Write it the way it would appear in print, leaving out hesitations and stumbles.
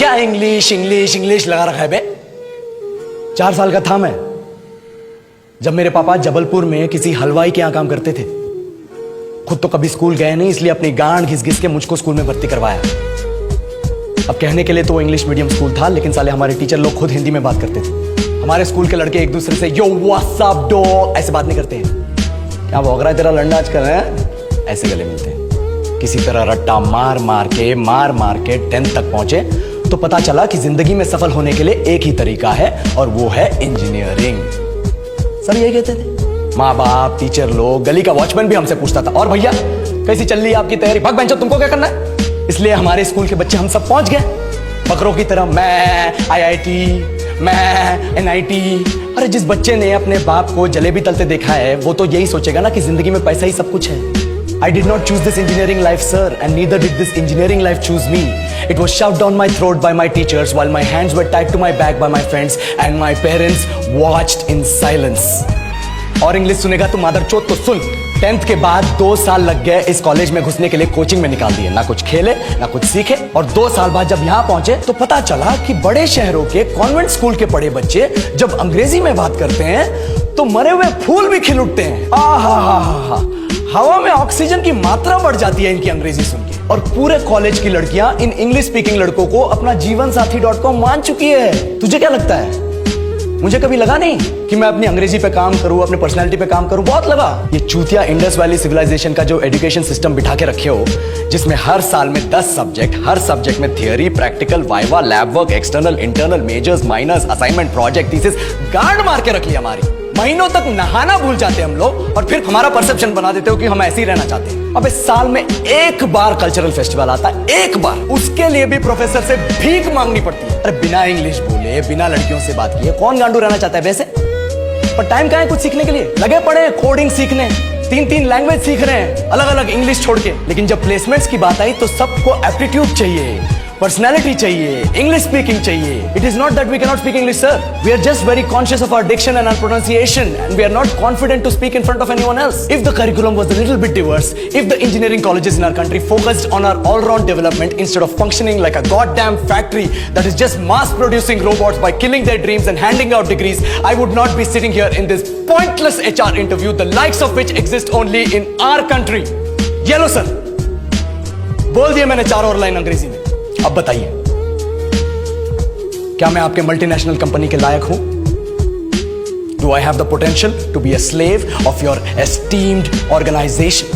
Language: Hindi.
क्या इंग्लिश इंग्लिश इंग्लिश लगा रखा है बे। 4 साल का था मैं जब मेरे पापा जबलपुर में किसी हलवाई के यहां काम करते थे। खुद तो कभी स्कूल गए नहीं, इसलिए अपनी गांड घिस घिस के मुझको स्कूल में भर्ती करवाया। अब कहने के लिए तो वो इंग्लिश मीडियम स्कूल था, लेकिन साले हमारे टीचर लोग खुद हिंदी में बात करते थे। हमारे स्कूल के लड़के एक दूसरे से यो व्हाट्स अप डॉग ऐसे बात नहीं करते हैं। क्या भौंक रहा है तेरा लंडा आजकल है? ऐसे गले मिलते हैं। किसी तरह रट्टा मार मार के 10th तक पहुंचे तो पता चला कि जिंदगी में सफल होने के लिए एक ही तरीका है और वो है इंजीनियरिंग। सब यही कहते थे, माँ बाप, टीचर लोग, गली का वॉचमैन भी हमसे पूछता था, और भैया कैसी चल रही है आपकी तैयारी? भाग बेंचो, तुमको क्या करना है? इसलिए हमारे स्कूल के बच्चे हम सब पहुंच गए बकरों की तरह। मैं IIT, मैं NIT। अरे जिस बच्चे ने अपने बाप को जलेबी तलते देखा है वो तो यही सोचेगा ना कि जिंदगी में पैसा ही सब कुछ है। I did not choose this engineering life, sir, and neither did this engineering life choose me. It was shoved down my throat by my teachers while my hands were tied to my back by my friends and my parents watched in silence. और इंग्लिश सुनेगा तो मादरचोद तो सुन। 10th के बाद 2 साल लग गए इस कॉलेज में घुसने के लिए, कोचिंग में निकाल दिए। ना कुछ खेले ना कुछ सीखे, और 2 साल बाद जब यहाँ पहुंचे तो पता चला कि बड़े शहरों के कॉन्वेंट स्कूल के पढ़े बच्चे जब अंग्रेजी में बात करते हैं तो मरे हुए फूल भी खिल उठते हैं। आहा, हवा में ऑक्सीजन की मात्रा बढ़ जाती है इनकी अंग्रेजी सुन के। और पूरे कॉलेज की लड़कियां इन इंग्लिश स्पीकिंग लड़कों को अपना जीवनसाथी.com मान चुकी है। तुझे क्या लगता है? मुझे कभी लगा नहीं कि मैं अपनी अंग्रेजी पे काम करूं, अपने पर्सनालिटी पे काम करूं। बहुत लगा। ये चूतिया इंडस वैली सिविलाइजेशन का जो एजुकेशन सिस्टम बिठा के रखे हो, जिसमें हर साल में 10 सब्जेक्ट, हर सब्जेक्ट में theory, practical, viva, lab work, external, internal, majors, minors, assignment, project, thesis, गांड मार के रख लिया हमारी। महीनों तक नहाना भूल जाते हैं हम लोग, और फिर हमारा परसेप्शन बना देते हो कि हम ऐसे ही रहना चाहते हैं। अब इस साल में एक बार कल्चरल फेस्टिवल आता है, एक बार, उसके लिए भी प्रोफेसर से भीख मांगनी पड़ती है। अरे बिना इंग्लिश बोले, बिना लड़कियों से बात किए कौन गांडू रहना चाहता है वैसे? पर टाइम कहाँ है कुछ सीखने के लिए? लगे पड़े कोडिंग सीखने, 3 लैंग्वेज सीख रहे हैं अलग अलग इंग्लिश छोड़ के। लेकिन जब प्लेसमेंट्स की बात आई तो सबको एप्टीट्यूड चाहिए, पर्सनैलिटी चाहिए, इंग्लिश स्पीकिंग चाहिए। It is not that we cannot speak English, sir. We are just very conscious of our diction and our pronunciation, and we are not confident to speak in front of anyone else. If the curriculum was a little bit diverse, if the engineering colleges in our country focused on our all-round development instead of functioning like a goddamn factory that is just mass-producing robots by killing their dreams and handing out degrees, I would not be sitting here in this pointless HR interview, the likes of which exist only in our country. Yellow, sir. बोल दिया मैंने 4 और लाइन अंग्रेजी में। अब बताइए, क्या मैं आपके मल्टीनेशनल कंपनी के लायक हूं? Do I have the potential to be a slave of your esteemed organization?